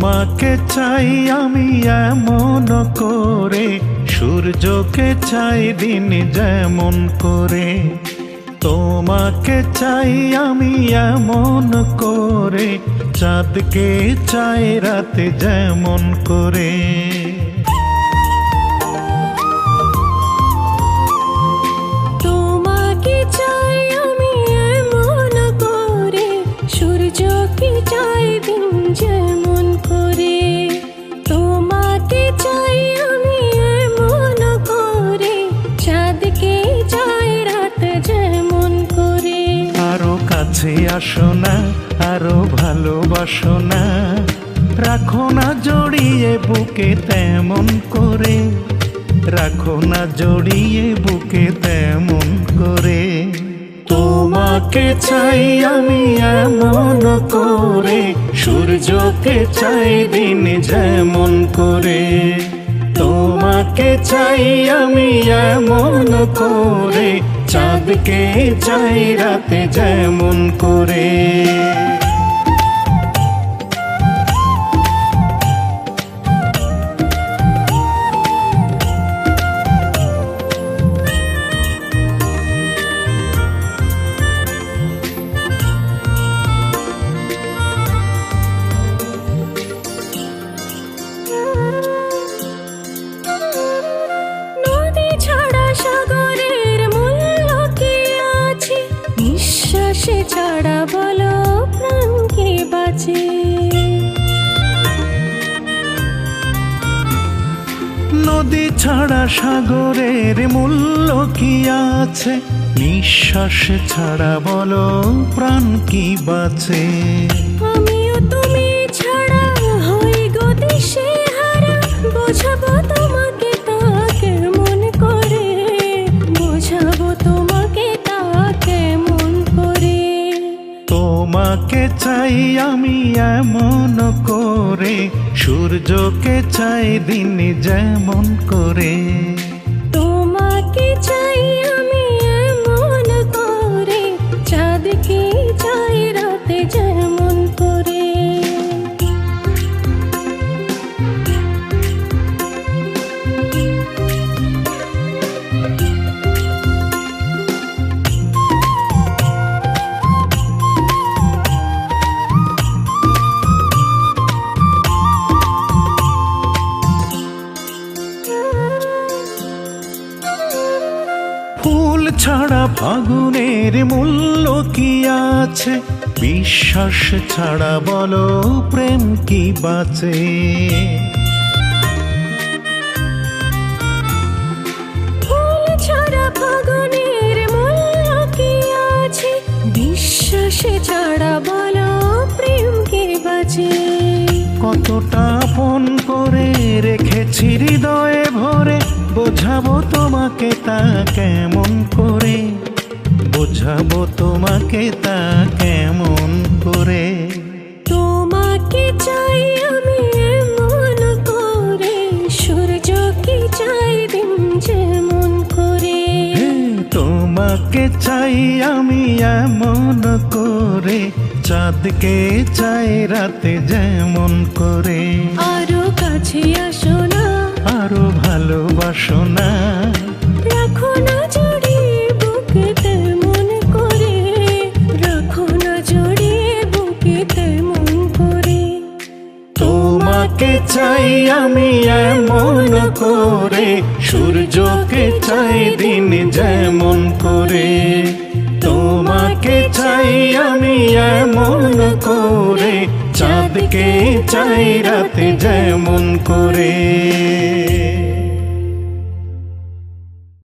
তোমাকে চাই আমি এমন করে, সূর্যকে চাই দিন যেমন করে। তোমাকে চাই আমি এমন করে, চাঁদকে চাই রাতে যেমন করে। তোমাকে চাই আমি এমন করে, সূর্যকে চাই দিন যেমন করে। তোমাকে চাই আমি এমন করে, চাঁদকে চাই রাত যেমন করে। আরো কাছে আসো না, আরো ভালোবাসো না, রাখো না জড়িয়ে বুকে তেমন করে, রাখো না জড়িয়ে বুকে তেমন করে। তোমাকে চাই আমি এমন করে, সূর্যকে চাই দিন যেমন করে। তোমাকে চাই আমি এমন করে, চাঁদকে চাই রাতে যেমন করে। নদী ছাড়া সাগরের মূল্য কি আছে, নিঃশ্বাসে ছাড়া বলো প্রাণ কি বাঁচে। নদী ছাড়া সাগরের মূল্য কি আছে, নিঃশ্বাস ছাড়া বলো প্রাণ কি বাঁচে। আমিও তুমি ছাড়া হই গো দিশে হারা, বোঝাবো তোমাকে তা কেমন করে, বোঝাবো তোমাকে তা কেমন করে। তোমাকে চাই আমি এমন করে, সূর্যকে চাই দিন যেমন করে। তোমাকে চাই আমি এমন করে, চাঁদকে চাই রাতে যেমন করে। ফুল ছাড়া ফাগুনের মূল্য কি আছে, বিশ্বাস ছাড়া বলো প্রেম কি বাঁচে। ফুল ছাড়া ফাগুনের মূল্য কি আছে, বিশ্বাসে ছাড়া বলো প্রেম কি বাঁচে। কতটা আপন করে রেখেছি হৃদয়ে ভরে, বোঝাবো তোমাকে তা কেমন করে, বোঝাবো তোমাকে তা কেমন করে। তোমাকে চাই আমি এমন করে, সূর্যকে চাই দিন যেমন করে। তোমাকে চাই আমি এমন করে, চাঁদকে চাই রাতে যেমন করে। আরো কাছে আসো না, আরো ভালোবাসো না, রাখো না জড়িয়ে বুকে তেমন করে, রাখো না জড়িয়ে বুকে তেমন করে। তোমাকে চাই আমি এমন করে, সূর্যকে চাই দিন যেমন করে। তোমাকে চাই আমি এমন করে, চাঁদকে চাই রাতে যেমন করে।